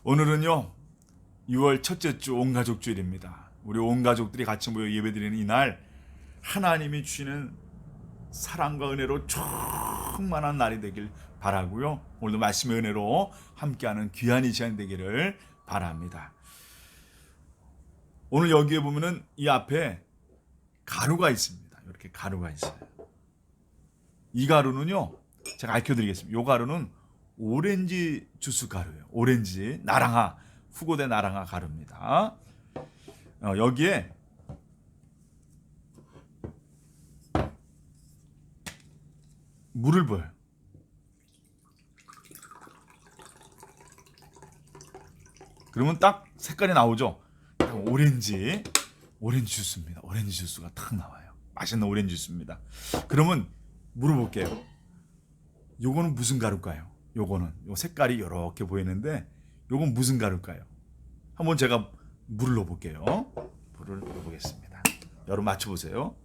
오늘은요 6월 첫째 주 온가족주일입니다. 우리 온 가족들이 같이 모여 예배드리는 이날 하나님이 주시는 사랑과 은혜로 충만한 날이 되길 바라고요. 오늘도 말씀의 은혜로 함께하는 귀한 이 시간이 되기를 바랍니다. 오늘 여기에 보면은 이 앞에 가루가 있습니다. 이렇게 가루가 있어요. 이 가루는요 제가 알려드리겠습니다. 이 가루는 오렌지 주스 가루예요. 오렌지 나랑하 후고대 나랑하 가루입니다. 여기에 물을 부어요. 그러면 딱 색깔이 나오죠. 오렌지 주스입니다. 오렌지 주스가 딱 나와요. 맛있는 오렌지 주스입니다. 그러면 물어볼게요. 요거는 무슨 가루일까요? 요거는 요 색깔이 이렇게 보이는데 요건 무슨 가루일까요? 한번 제가 물을 넣어볼게요. 물을 넣어보겠습니다. 여러분 맞춰보세요.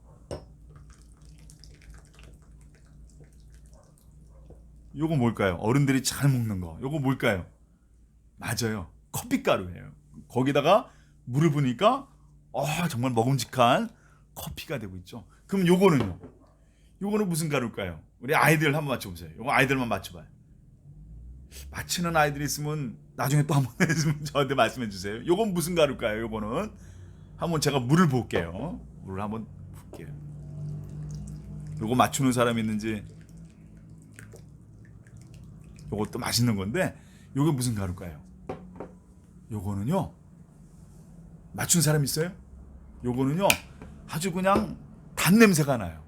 요거 뭘까요? 어른들이 잘 먹는 거. 요거 뭘까요? 맞아요. 커피가루예요. 거기다가 물을 부으니까 정말 먹음직한 커피가 되고 있죠. 그럼 요거는요? 요거는 무슨 가루일까요? 우리 아이들 한번 맞춰보세요. 요거 아이들만 맞춰봐요. 맞히는 아이들이 있으면 나중에 또 한번 저한테 말씀해 주세요. 요건 무슨 가루일까요? 요거는 한번 제가 물을 볼게요. 물을 한번 볼게요. 요거 맞추는 사람 있는지. 요것도 맛있는 건데 요게 무슨 가루일까요? 요거는요 맞춘 사람 있어요? 요거는요 아주 그냥 단 냄새가 나요.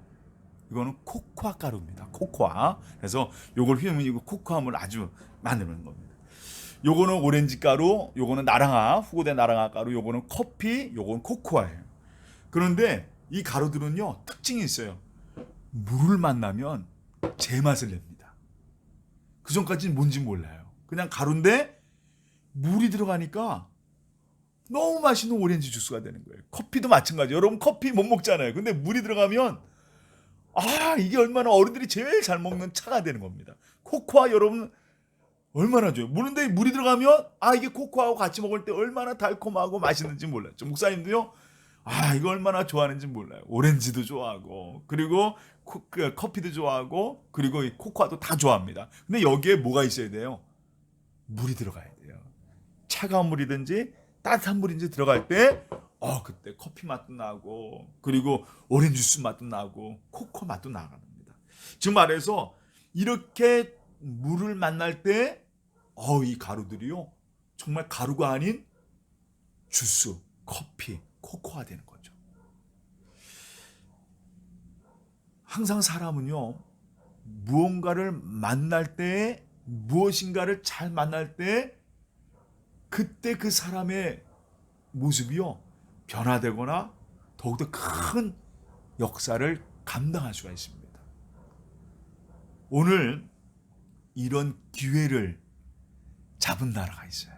이거는 코코아 가루입니다. 코코아. 그래서 요걸 휘으면 이거 코코아물 아주 만드는 겁니다. 요거는 오렌지 가루, 요거는 나랑하, 후고대 나랑하 가루, 요거는 커피, 요거는 코코아예요. 그런데 이 가루들은요 특징이 있어요. 물을 만나면 제맛을 냅니다. 그 전까지는 뭔지 몰라요. 그냥 가루인데 물이 들어가니까 너무 맛있는 오렌지 주스가 되는 거예요. 커피도 마찬가지예요. 여러분 커피 못 먹잖아요. 근데 물이 들어가면 이게 얼마나 어른들이 제일 잘 먹는 차가 되는 겁니다. 코코아 여러분 얼마나 좋아요. 물인데 물이 들어가면 이게 코코아하고 같이 먹을 때 얼마나 달콤하고 맛있는지 몰라요. 저 목사님도요. 이거 얼마나 좋아하는지 몰라요. 오렌지도 좋아하고 그리고 커피도 좋아하고 그리고 이 코코아도 다 좋아합니다. 근데 여기에 뭐가 있어야 돼요? 물이 들어가야 돼요. 차가운 물이든지 따뜻한 물인지 들어갈 때 그때 커피 맛도 나고 그리고 오렌지 주스 맛도 나고 코코 맛도 나갑니다. 지금 말해서 이렇게 물을 만날 때 이 가루들이요 정말 가루가 아닌 주스, 커피, 코코아 되는 거죠. 항상 사람은요 무언가를 만날 때 무엇인가를 잘 만날 때 그때 그 사람의 모습이요 변화되거나 더욱더 큰 역사를 감당할 수가 있습니다. 오늘 이런 기회를 잡은 나라가 있어요.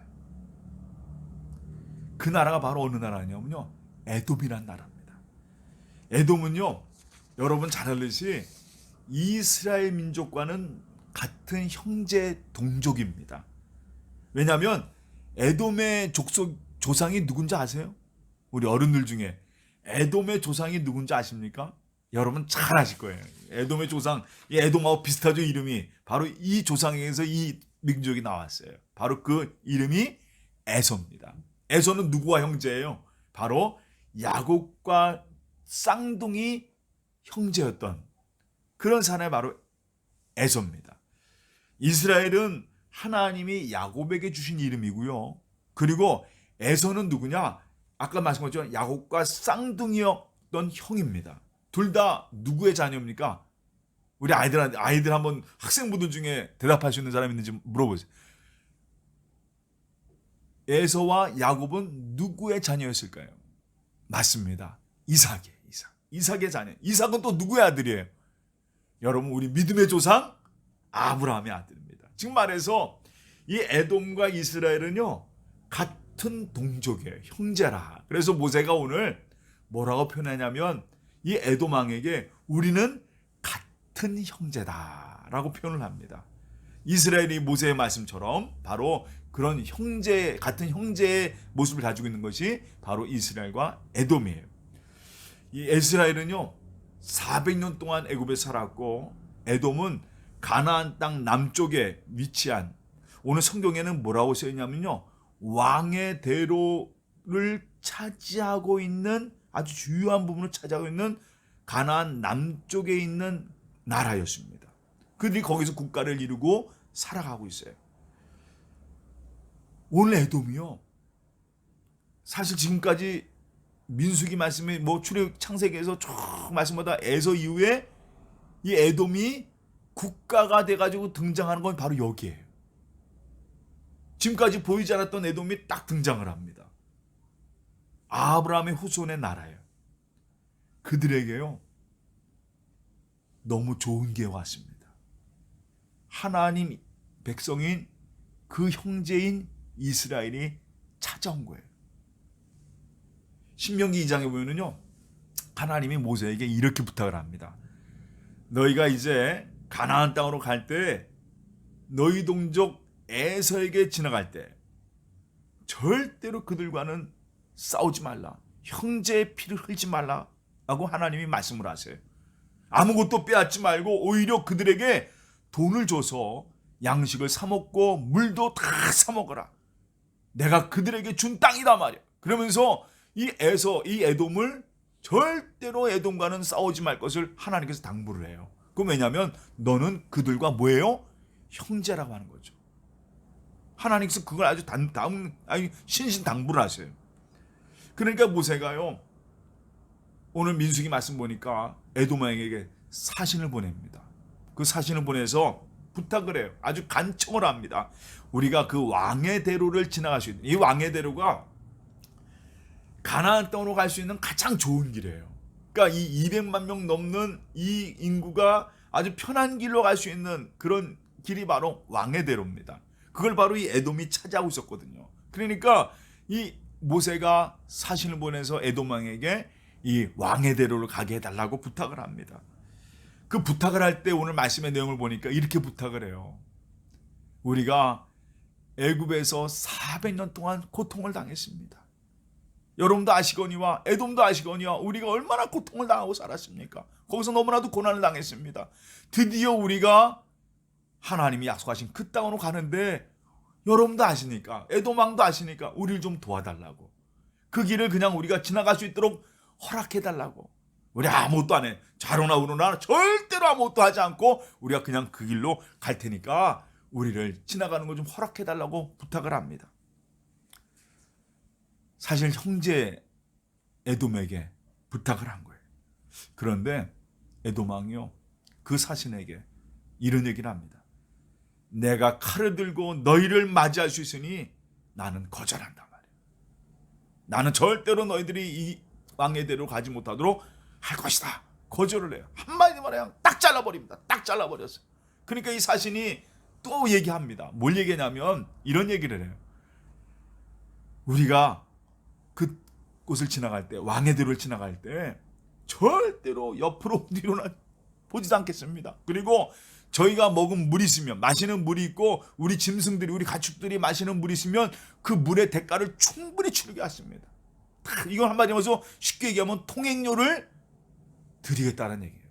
그 나라가 바로 어느 나라냐면요 에돔이란 나라입니다. 에돔은요 여러분 잘 알듯이 이스라엘 민족과는 같은 형제 동족입니다. 왜냐하면 에돔의 조상이 누군지 아세요? 우리 어른들 중에 에돔의 조상이 누군지 아십니까? 여러분 잘 아실 거예요. 에돔의 조상, 이 에돔하고 비슷하죠 이름이. 바로 이 조상에서 이 민족이 나왔어요. 바로 그 이름이 에서입니다. 에서는 누구와 형제예요? 바로 야곱과 쌍둥이 형제였던 그런 사람이 바로 에서입니다. 이스라엘은 하나님이 야곱에게 주신 이름이고요. 그리고 에서는 누구냐? 아까 말씀드렸죠. 야곱과 쌍둥이였던 형입니다. 둘 다 누구의 자녀입니까? 우리 아이들 한번 학생분들 중에 대답할 수 있는 사람 있는지 물어보세요. 에서와 야곱은 누구의 자녀였을까요? 맞습니다. 이삭이에요. 이삭의 자녀. 이삭은 또 누구의 아들이에요? 여러분 우리 믿음의 조상 아브라함의 아들입니다. 지금 말해서 이 에돔과 이스라엘은요 같은 동족이에요. 형제라. 그래서 모세가 오늘 뭐라고 표현하냐면 이 에돔 왕에게 우리는 같은 형제다라고 표현을 합니다. 이스라엘이 모세의 말씀처럼 바로 그런 형제 같은 형제의 모습을 가지고 있는 것이 바로 이스라엘과 에돔이에요. 이 이스라엘은요 400년 동안 애굽에 살았고 에돔은 가나안 땅 남쪽에 위치한, 오늘 성경에는 뭐라고 써 있냐면요 왕의 대로를 차지하고 있는, 아주 주요한 부분을 차지하고 있는 가나안 남쪽에 있는 나라였습니다. 그들이 거기서 국가를 이루고 살아가고 있어요. 오늘 에돔이요 사실 지금까지 민수기 말씀에 출애굽 창세기에서 쭉 말씀마다 에서 이후에 이 에돔이 국가가 돼가지고 등장하는 건 바로 여기에요. 지금까지 보이지 않았던 에돔이 딱 등장을 합니다. 아브라함의 후손의 나라예요. 그들에게요 너무 좋은 게 왔습니다. 하나님 백성인 그 형제인 이스라엘이 찾아온 거예요. 신명기 2장에 보면은요 하나님이 모세에게 이렇게 부탁을 합니다. 너희가 이제 가나안 땅으로 갈 때 너희 동족 에서에게 지나갈 때 절대로 그들과는 싸우지 말라, 형제의 피를 흘리지 말라라고 하나님이 말씀을 하세요. 아무것도 빼앗지 말고 오히려 그들에게 돈을 줘서 양식을 사 먹고 물도 다 사 먹어라. 내가 그들에게 준 땅이다 말이야. 그러면서 이 에돔을 절대로 에돔과는 싸우지 말 것을 하나님께서 당부를 해요. 그럼 왜냐하면 너는 그들과 뭐예요? 형제라고 하는 거죠. 하나님께서 그걸 아주 신신당부를 하세요. 그러니까 모세가요 오늘 민수기 말씀 보니까 에돔 왕에게 사신을 보냅니다. 그 사신을 보내서 부탁을 해요. 아주 간청을 합니다. 우리가 그 왕의 대로를 지나갈 수 있는, 이 왕의 대로가 가나안 땅으로 갈 수 있는 가장 좋은 길이에요. 그러니까 이 200만 명 넘는 이 인구가 아주 편한 길로 갈 수 있는 그런 길이 바로 왕의 대로입니다. 그걸 바로 이 에돔이 차지하고 있었거든요. 그러니까 이 모세가 사신을 보내서 에돔 왕에게 이 왕의 대로를 가게 해달라고 부탁을 합니다. 그 부탁을 할 때 오늘 말씀의 내용을 보니까 이렇게 부탁을 해요. 우리가 애굽에서 400년 동안 고통을 당했습니다. 여러분도 아시거니와 에돔도 아시거니와 우리가 얼마나 고통을 당하고 살았습니까? 거기서 너무나도 고난을 당했습니다. 드디어 우리가 하나님이 약속하신 그 땅으로 가는데 여러분도 아시니까, 에돔 왕도 아시니까 우리를 좀 도와달라고, 그 길을 그냥 우리가 지나갈 수 있도록 허락해달라고. 우리 아무것도 안 해. 좌로나 우로나 절대로 아무것도 하지 않고 우리가 그냥 그 길로 갈 테니까 우리를 지나가는 거 좀 허락해달라고 부탁을 합니다. 사실 형제 에돔에게 부탁을 한 거예요. 그런데 에돔 왕이요 그 사신에게 이런 얘기를 합니다. 내가 칼을 들고 너희를 맞이할 수 있으니 나는 거절한단 말이에요. 나는 절대로 너희들이 이 왕의 대로 가지 못하도록 할 것이다. 거절을 해요. 한마디 말하면 딱 잘라버립니다. 딱 잘라버렸어요. 그러니까 이 사신이 또 얘기합니다. 뭘 얘기냐면 이런 얘기를 해요. 우리가 그 곳을 지나갈 때, 왕의 대로를 지나갈 때 절대로 옆으로 뒤로나 보지도 않겠습니다. 그리고 저희가 먹은 물이 있으면, 마시는 물이 있고 우리 짐승들이, 우리 가축들이 마시는 물이 있으면 그 물의 대가를 충분히 치르게 하십니다. 이건 한마디로 해서 쉽게 얘기하면 통행료를 드리겠다는 얘기예요.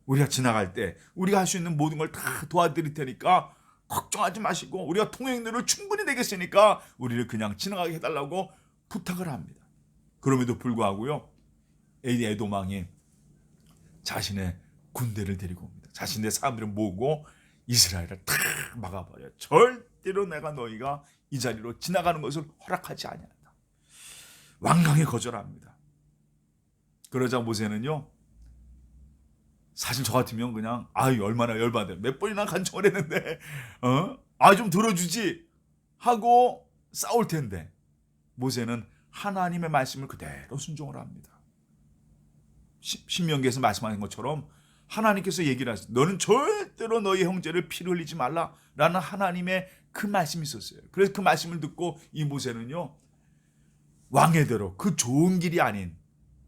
우리가 지나갈 때 우리가 할 수 있는 모든 걸 다 도와드릴 테니까 걱정하지 마시고 우리가 통행료를 충분히 내겠으니까 우리를 그냥 지나가게 해달라고 부탁을 합니다. 그럼에도 불구하고요 에돔 왕이 자신의 군대를 데리고 옵니다. 자신의 사람들을 모으고 이스라엘을 탁 막아버려요. 절대로 내가 너희가 이 자리로 지나가는 것을 허락하지 아니한다. 완강히 거절합니다. 그러자 모세는요 사실 저 같으면 그냥 얼마나 열받아요. 몇 번이나 간청을 했는데 좀 들어주지 하고 싸울 텐데 모세는 하나님의 말씀을 그대로 순종을 합니다. 신명기에서 말씀하신 것처럼 하나님께서 얘기를 하셨어요. 너는 절대로 너희 형제를 피를 흘리지 말라라는 하나님의 그 말씀이 있었어요. 그래서 그 말씀을 듣고 이 모세는요 왕의 대로, 그 좋은 길이 아닌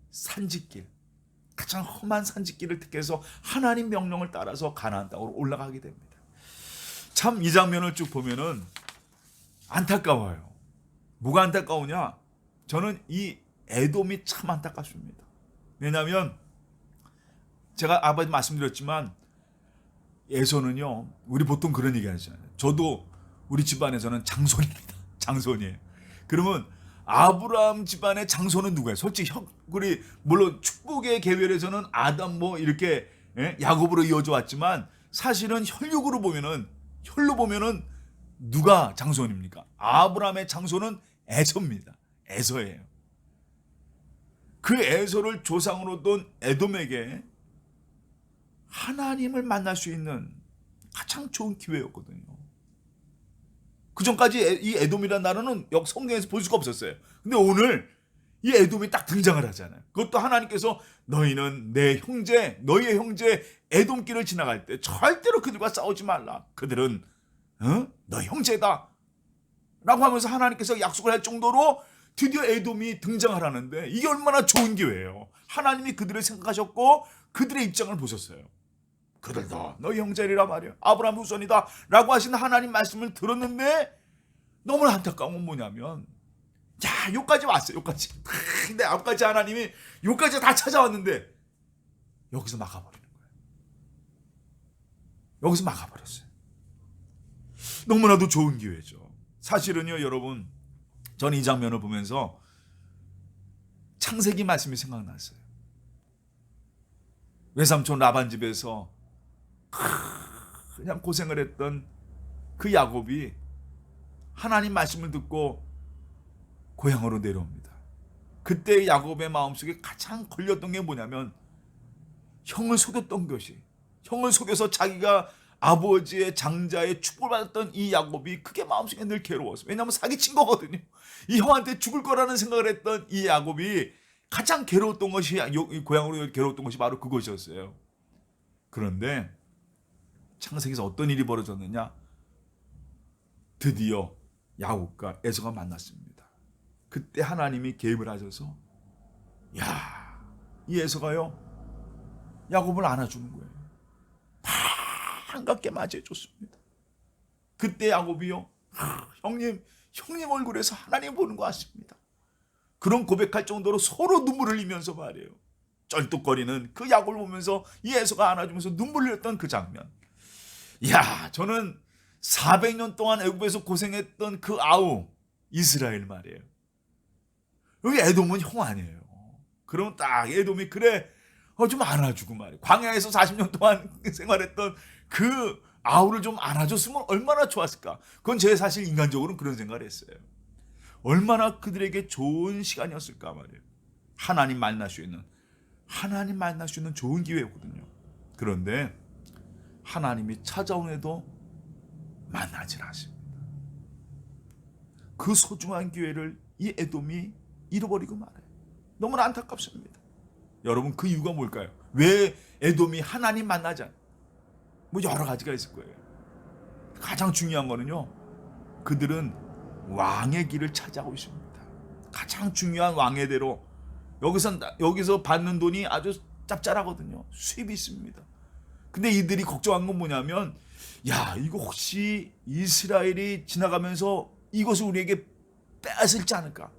산지길, 가장 험한 산지길을 택해서 하나님 명령을 따라서 가나안 땅으로 올라가게 됩니다. 참 이 장면을 쭉 보면은 안타까워요. 뭐가 안타까우냐? 저는 이 에돔이 참 안타깝습니다. 왜냐하면 제가 아버지 말씀드렸지만 에서는요, 우리 보통 그런 얘기 하잖아요. 저도 우리 집안에서는 장손입니다. 장손이에요. 그러면 아브라함 집안의 장손은 누구예요? 솔직히 우리 물론 축복의 계율에서는 아담 뭐 이렇게 야곱으로 이어져 왔지만 사실은 혈육으로 보면은 혈로 보면은 누가 장손입니까? 아브라함의 장손은 에서입니다. 에서예요. 그 에서를 조상으로 둔 에돔에게 하나님을 만날 수 있는 가장 좋은 기회였거든요. 그 전까지 이 에돔이라는 나라는 성경에서 볼 수가 없었어요. 근데 오늘 이 에돔이 딱 등장을 하잖아요. 그것도 하나님께서 너희는 내 형제, 너희의 형제 에돔길을 지나갈 때 절대로 그들과 싸우지 말라. 그들은 너희 형제다. 라고 하면서 하나님께서 약속을 할 정도로 드디어 에돔이 등장을 하는데 이게 얼마나 좋은 기회예요. 하나님이 그들을 생각하셨고 그들의 입장을 보셨어요. 그들도 너희 형제리라 말이야. 아브라함 후손이다. 라고 하신 하나님 말씀을 들었는데 너무나 안타까운 건 뭐냐면 야, 여기까지 왔어요. 여기까지. 근데 앞까지 하나님이 여기까지 다 찾아왔는데 여기서 막아버리는 거예요. 여기서 막아버렸어요. 너무나도 좋은 기회죠. 사실은요, 여러분, 저는 이 장면을 보면서 창세기 말씀이 생각났어요. 외삼촌 라반 집에서 그냥 고생을 했던 그 야곱이 하나님 말씀을 듣고 고향으로 내려옵니다. 그때 야곱의 마음속에 가장 걸렸던 게 뭐냐면 형을 속였던 것이, 형을 속여서 자기가 아버지의 장자의 축복을 받았던 이 야곱이 그게 마음속에 늘 괴로웠어요. 왜냐하면 사기친 거거든요. 이 형한테 죽을 거라는 생각을 했던 이 야곱이 가장 괴로웠던 것이, 고향으로 괴로웠던 것이 바로 그것이었어요. 그런데 창세기에서 어떤 일이 벌어졌느냐? 드디어 야곱과 에서가 만났습니다. 그때 하나님이 개입을 하셔서 이 에서가요 야곱을 안아주는 거예요. 반갑게 맞이해줬습니다. 그때 야곱이요 형님 얼굴에서 하나님 보는 것 같습니다. 그런 고백할 정도로 서로 눈물을 흘리면서 말이에요. 쩔뚝거리는 그 야곱을 보면서 이 에서가 안아주면서 눈물 흘렸던 그 장면. 저는 400년 동안 애굽에서 고생했던 그 아우 이스라엘 말이에요. 여기 에돔은 형 아니에요. 그럼 딱 에돔이 그래 좀 안아주고 말이에요. 광야에서 40년 동안 생활했던 그 아우를 좀 안아줬으면 얼마나 좋았을까. 그건 제 사실 인간적으로는 그런 생각을 했어요. 얼마나 그들에게 좋은 시간이었을까 말이에요. 하나님 만날 수 있는 좋은 기회였거든요. 그런데 하나님이 찾아오에도 만나질 않습니다. 그 소중한 기회를 이 에돔이 잃어버리고 말아요. 너무나 안타깝습니다. 여러분, 그 이유가 뭘까요? 왜 에돔이 하나님 만나지 않아요? 뭐 여러 가지가 있을 거예요. 가장 중요한 거는요, 그들은 왕의 길을 찾아오고 있습니다. 가장 중요한 왕의 대로 여기서 받는 돈이 아주 짭짤하거든요. 수입이 있습니다. 근데 이들이 걱정한 건 뭐냐면 이거 혹시 이스라엘이 지나가면서 이것을 우리에게 빼앗을지 않을까?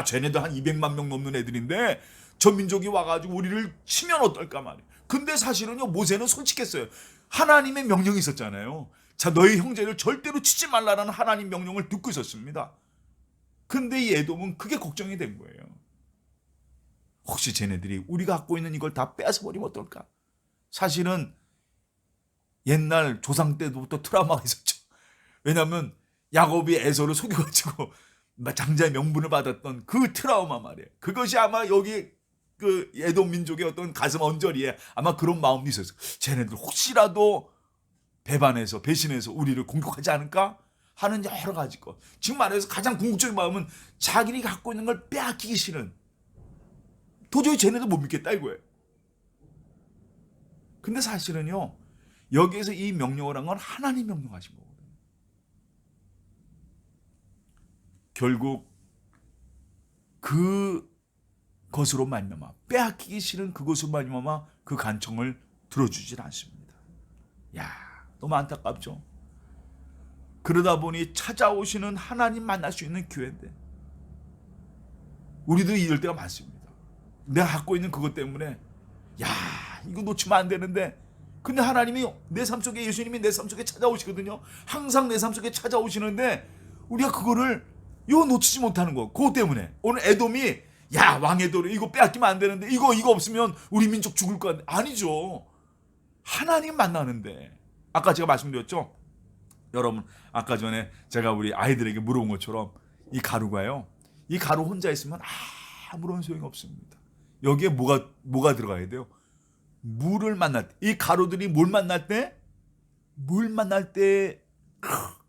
쟤네들 한 200만 명 넘는 애들인데 저 민족이 와가지고 우리를 치면 어떨까 말이에요. 근데 사실은요, 모세는 솔직했어요. 하나님의 명령이 있었잖아요. 자, 너희 형제를 절대로 치지 말라라는 하나님 명령을 듣고 있었습니다. 근데 이 에돔은 그게 걱정이 된 거예요. 혹시 쟤네들이 우리가 갖고 있는 이걸 다 빼앗아버리면 어떨까? 사실은 옛날 조상 때부터 트라우마가 있었죠. 왜냐하면 야곱이 에서를 속여가지고 장자의 명분을 받았던 그 트라우마 말이에요. 그것이 아마 여기 그 에돔 민족의 어떤 가슴 언저리에 아마 그런 마음이 있었어요. 쟤네들 혹시라도 배신해서 우리를 공격하지 않을까 하는 여러 가지 것. 지금 말해서 가장 궁극적인 마음은 자기들이 갖고 있는 걸 빼앗기기 싫은. 도저히 쟤네들 못 믿겠다 이거예요. 근데 사실은요, 여기에서 이 명령을 한 건 하나님 명령하신 거거든요. 결국 그것으로 말미암아, 빼앗기기 싫은 그것으로 말미암아 그 간청을 들어주질 않습니다. 너무 안타깝죠. 그러다 보니 찾아오시는 하나님 만날 수 있는 기회인데 우리도 이럴 때가 많습니다. 내가 갖고 있는 그것 때문에 야 이거 놓치면 안 되는데 근데 하나님이 내 삶 속에 예수님이 내 삶 속에 찾아오시거든요. 항상 내 삶 속에 찾아오시는데 우리가 그거를 놓치지 못하는 거. 그것 때문에 오늘 에돔이 야 왕의 도를 이거 빼앗기면 안 되는데 이거 없으면 우리 민족 죽을 것 같아. 아니죠. 하나님 만나는데 아까 제가 말씀드렸죠. 여러분 아까 전에 제가 우리 아이들에게 물어본 것처럼 이 가루가요. 이 가루 혼자 있으면 아무런 소용이 없습니다. 여기에 뭐가 들어가야 돼요? 물을 만날 때, 이 가루들이 물 만날 때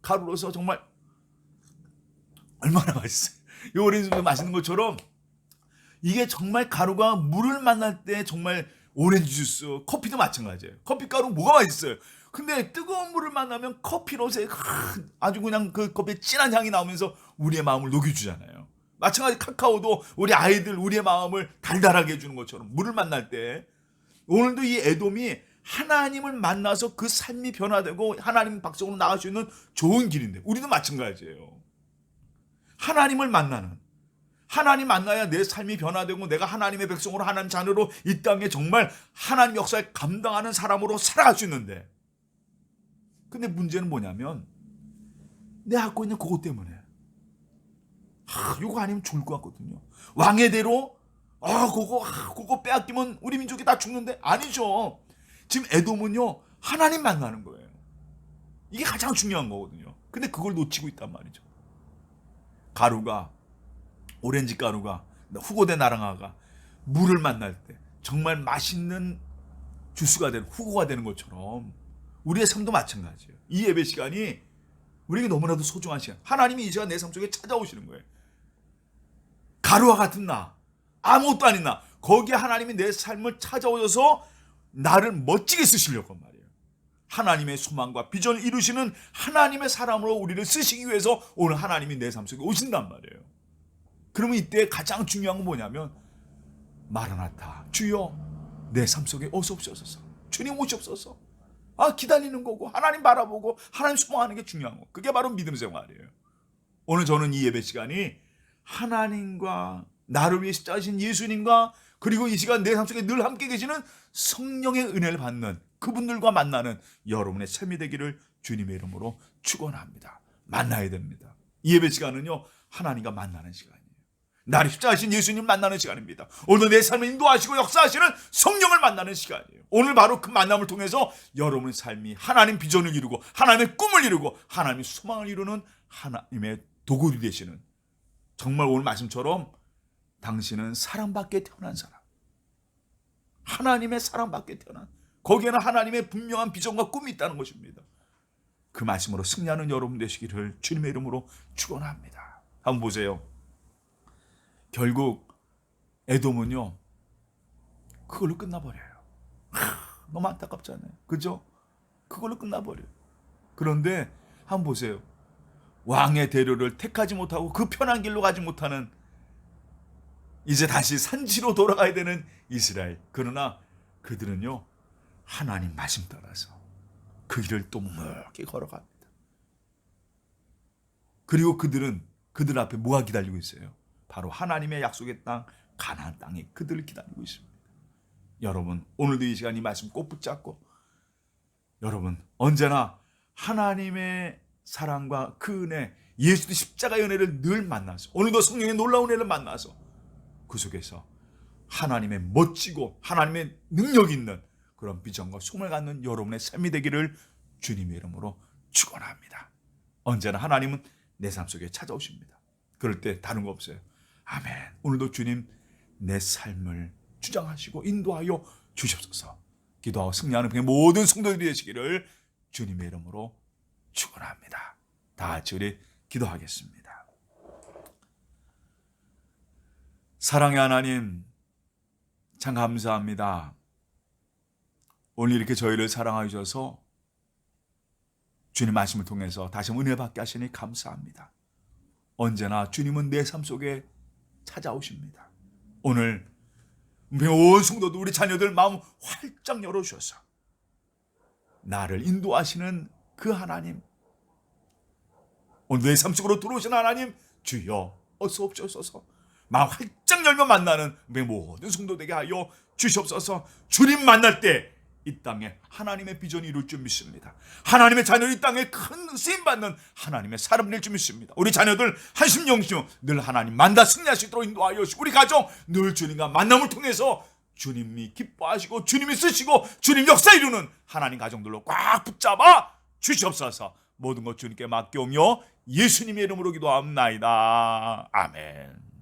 가루로서 정말 얼마나 맛있어요. 이 오렌지 맛있는 것처럼 이게 정말 가루가 물을 만날 때 정말 오렌지 주스, 커피도 마찬가지예요. 커피 가루 뭐가 맛있어요. 근데 뜨거운 물을 만나면 커피로서의 아주 그냥 그 커피의 진한 향이 나오면서 우리의 마음을 녹여주잖아요. 마찬가지 카카오도 우리 아이들 우리의 마음을 달달하게 해주는 것처럼 물을 만날 때 오늘도 이 에돔이 하나님을 만나서 그 삶이 변화되고 하나님 백성으로 나갈 수 있는 좋은 길인데 우리도 마찬가지예요. 하나님을 만나는 하나님 만나야 내 삶이 변화되고 내가 하나님의 백성으로 하나님 자녀로 이 땅에 정말 하나님 역사에 감당하는 사람으로 살아갈 수 있는데 근데 문제는 뭐냐면 내가 갖고 있는 그것 때문에 이거 아니면 죽을 것 같거든요. 왕의 대로 그거 빼앗기면 우리 민족이 다 죽는데 아니죠. 지금 에돔은요 하나님 만나는 거예요. 이게 가장 중요한 거거든요. 근데 그걸 놓치고 있단 말이죠. 가루가 오렌지 가루가 후고대 나랑아가 물을 만날 때 정말 맛있는 주스가 되는 후고가 되는 것처럼 우리의 삶도 마찬가지예요. 이 예배 시간이 우리에게 너무나도 소중한 시간. 하나님이 이 시간 내 삶 속에 찾아오시는 거예요. 가루와 같은 나 아무것도 아닌 나 거기에 하나님이 내 삶을 찾아오셔서 나를 멋지게 쓰시려고 말이에요. 하나님의 소망과 비전을 이루시는 하나님의 사람으로 우리를 쓰시기 위해서 오늘 하나님이 내 삶 속에 오신단 말이에요. 그러면 이때 가장 중요한 건 뭐냐면 마라나타 주여 내 삶 속에 어서 오시옵소서. 주님 오시옵소서. 기다리는 거고 하나님 바라보고 하나님 소망하는 게 중요한 거. 그게 바로 믿음 생활이에요. 오늘 저는 이 예배 시간이 하나님과 나를 위해 십자가신 예수님과 그리고 이 시간 내 삶 속에 늘 함께 계시는 성령의 은혜를 받는 그분들과 만나는 여러분의 삶이 되기를 주님의 이름으로 축원합니다. 만나야 됩니다. 이 예배 시간은요 하나님과 만나는 시간이에요. 나를 십자가신 예수님 만나는 시간입니다. 오늘 내 삶을 인도하시고 역사하시는 성령을 만나는 시간이에요. 오늘 바로 그 만남을 통해서 여러분의 삶이 하나님 비전을 이루고 하나님의 꿈을 이루고 하나님의 소망을 이루는 하나님의 도구이 되시는 정말 오늘 말씀처럼 당신은 사랑받게 태어난 사람. 하나님의 사랑받게 태어난 거기에는 하나님의 분명한 비전과 꿈이 있다는 것입니다. 그 말씀으로 승리하는 여러분 되시기를 주님의 이름으로 축원합니다. 한번 보세요. 결국 에돔은요 그걸로 끝나버려요. 너무 안타깝잖아요. 그죠? 그걸로 끝나버려요. 그런데 한번 보세요. 왕의 대로를 택하지 못하고 그 편한 길로 가지 못하는 이제 다시 산지로 돌아가야 되는 이스라엘. 그러나 그들은요 하나님 말씀 따라서 그 길을 또 묵묵히 걸어갑니다. 그리고 그들 앞에 뭐가 기다리고 있어요? 바로 하나님의 약속의 땅 가나안 땅이 그들을 기다리고 있습니다. 여러분 오늘도 이 시간 이 말씀 꼭 붙잡고 여러분 언제나 하나님의 사랑과 그 은혜 예수의 십자가의 은혜를 늘 만나서 오늘도 성령의 놀라운 은혜를 만나서 그 속에서 하나님의 멋지고 하나님의 능력 있는 그런 비전과 소망을 갖는 여러분의 삶이 되기를 주님의 이름으로 축원합니다. 언제나 하나님은 내 삶 속에 찾아오십니다. 그럴 때 다른 거 없어요. 아멘. 오늘도 주님 내 삶을 주장하시고 인도하여 주시옵소서. 기도하고 승리하는 그 모든 성도들이 되시기를 주님의 이름으로 축원합니다. 다 같이 우리 기도하겠습니다. 사랑의 하나님 참 감사합니다. 오늘 이렇게 저희를 사랑하여 주셔서 주님 말씀을 통해서 다시 은혜 받게 하시니 감사합니다. 언제나 주님은 내 삶 속에 찾아오십니다. 오늘 온 성도들 우리 자녀들 마음 활짝 열어주셔서 나를 인도하시는 그 하나님 오늘 내 삶 속으로 들어오신 하나님 주여 어서 옵소서. 마음 활짝 열면 만나는 우리 모든 성도 되게 하여 주시옵소서. 주님 만날 때 이 땅에 하나님의 비전이 이룰 줄 믿습니다. 하나님의 자녀 이 땅에 큰 쓰임받는 하나님의 사람 될 줄 믿습니다. 우리 자녀들 한심 영심 늘 하나님 만나 승리할 수 있도록 인도하여 주시고 우리 가정 늘 주님과 만남을 통해서 주님이 기뻐하시고 주님이 쓰시고 주님 역사 이루는 하나님 가정들로 꽉 붙잡아 주시옵소서. 모든 것 주님께 맡겨오며 예수님의 이름으로 기도합나이다. 아멘.